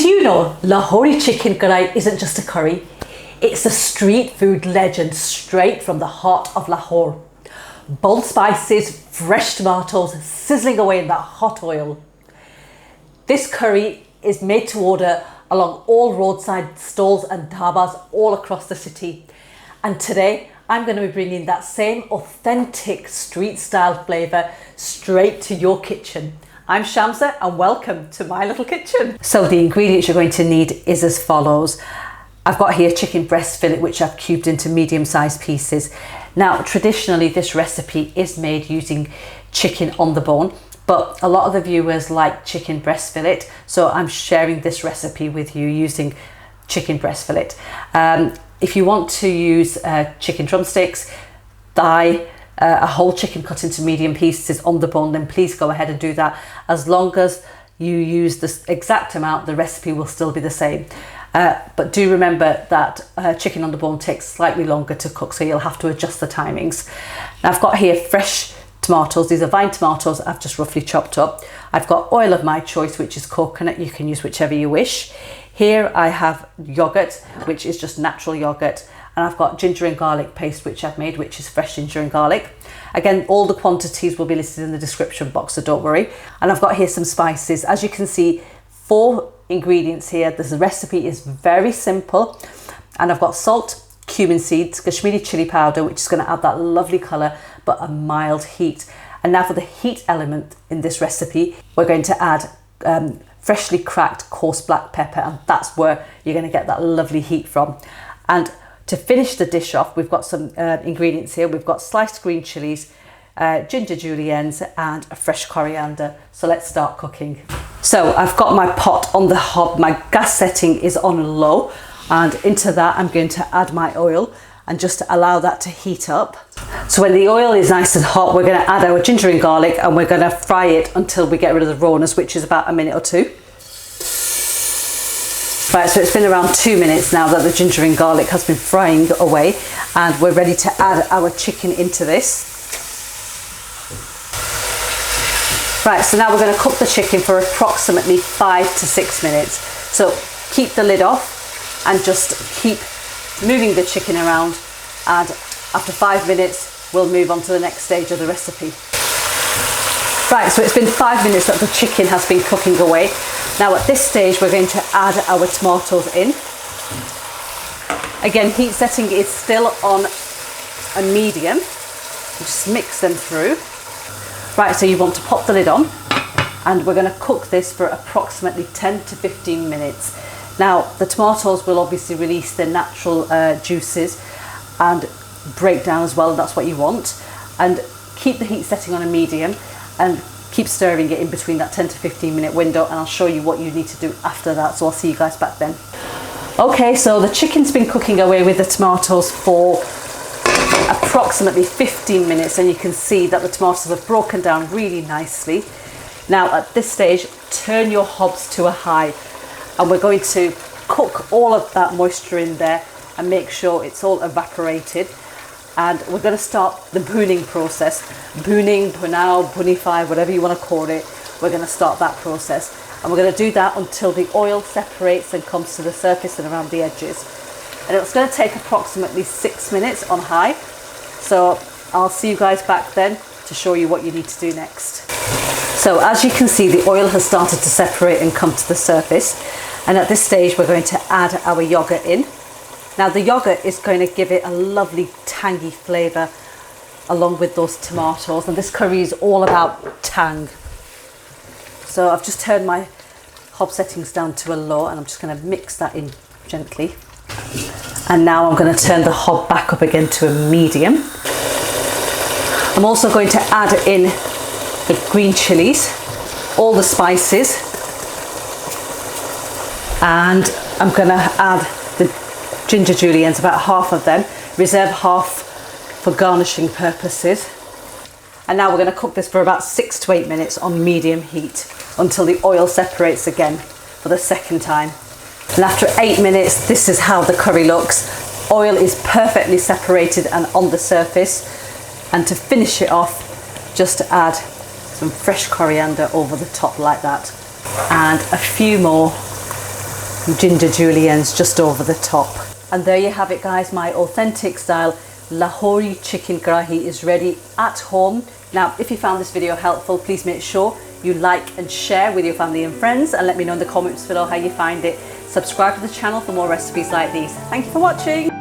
Did you know Lahori chicken curry isn't just a curry? It's a street food legend straight from the heart of Lahore. Bold spices, fresh tomatoes sizzling away in that hot oil. This curry is made to order along all roadside stalls and dhabas all across the city. And today I'm going to be bringing that same authentic street style flavour straight to your kitchen. I'm Shamsa and welcome to my little kitchen. So the ingredients you're going to need is as follows. I've got here chicken breast fillet which I've cubed into medium-sized pieces. Now traditionally this recipe is made using chicken on the bone, but a lot of the viewers like chicken breast fillet, so I'm sharing this recipe with you using chicken breast fillet. If you want to use chicken drumsticks, thigh, a whole chicken cut into medium pieces on the bone, then please go ahead and do that. As long as you use the exact amount, the recipe will still be the same. But do remember that chicken on the bone takes slightly longer to cook, so you'll have to adjust the timings. Now I've got here fresh tomatoes. These are vine tomatoes I've just roughly chopped up. I've got oil of my choice, which is coconut. You can use whichever you wish. Here I have yogurt, which is just natural yogurt. And I've got ginger and garlic paste, which I've made, which is fresh ginger and garlic. Again, all the quantities will be listed in the description box, so don't worry. And I've got here some spices. As you can see, 4 ingredients here. This recipe is very simple. And I've got salt, cumin seeds, Kashmiri chilli powder, which is going to add that lovely colour, but a mild heat. And now for the heat element in this recipe, we're going to add freshly cracked coarse black pepper, and that's where you're going to get that lovely heat from. And to finish the dish off, we've got some ingredients here. We've got sliced green chilies, ginger juliennes and a fresh coriander. So let's start cooking. So I've got my pot on the hob. My gas setting is on low, and into that I'm going to add my oil and just allow that to heat up. So when the oil is nice and hot, we're going to add our ginger and garlic and we're going to fry it until we get rid of the rawness, which is about a minute or 2. Right, so it's been around 2 minutes now that the ginger and garlic has been frying away, and we're ready to add our chicken into this. Right, so now we're going to cook the chicken for approximately 5 to 6 minutes. So keep the lid off and just keep moving the chicken around, and after 5 minutes we'll move on to the next stage of the recipe. Right, so it's been 5 minutes that the chicken has been cooking away. Now at this stage we're going to add our tomatoes in. Again, heat setting is still on a medium. Just mix them through. Right, so you want to pop the lid on, and we're going to cook this for approximately 10 to 15 minutes. Now the tomatoes will obviously release their natural juices and break down as well, and that's what you want. And keep the heat setting on a medium and keep stirring it in between that 10 to 15 minute window, and I'll show you what you need to do after that, so I'll see you guys back then. Okay, so the chicken's been cooking away with the tomatoes for approximately 15 minutes, and you can see that the tomatoes have broken down really nicely. Now at this stage, turn your hobs to a high, and we're going to cook all of that moisture in there and make sure it's all evaporated. And we're going to start the bhooning process. Bhooning, bhunao, bhoonify, whatever you want to call it. We're going to start that process. And we're going to do that until the oil separates and comes to the surface and around the edges. And it's going to take approximately 6 minutes on high. So I'll see you guys back then to show you what you need to do next. So as you can see, the oil has started to separate and come to the surface. And at this stage, we're going to add our yogurt in. Now the yogurt is going to give it a lovely tangy flavour along with those tomatoes, and this curry is all about tang. So I've just turned my hob settings down to a low, and I'm just going to mix that in gently. And now I'm going to turn the hob back up again to a medium. I'm also going to add in the green chilies, all the spices, and I'm going to add the ginger juliennes, about half of them. Reserve half for garnishing purposes. And now we're going to cook this for about 6 to 8 minutes on medium heat until the oil separates again for the second time. And after 8 minutes, this is how the curry looks. Oil is perfectly separated and on the surface. And to finish it off, just add some fresh coriander over the top like that, and a few more your ginger juliennes just over the top. And there you have it guys, my authentic style Lahori chicken karahi is ready at home. Now, if you found this video helpful, please make sure you like and share with your family and friends, and let me know in the comments below how you find it. Subscribe to the channel for more recipes like these. Thank you for watching.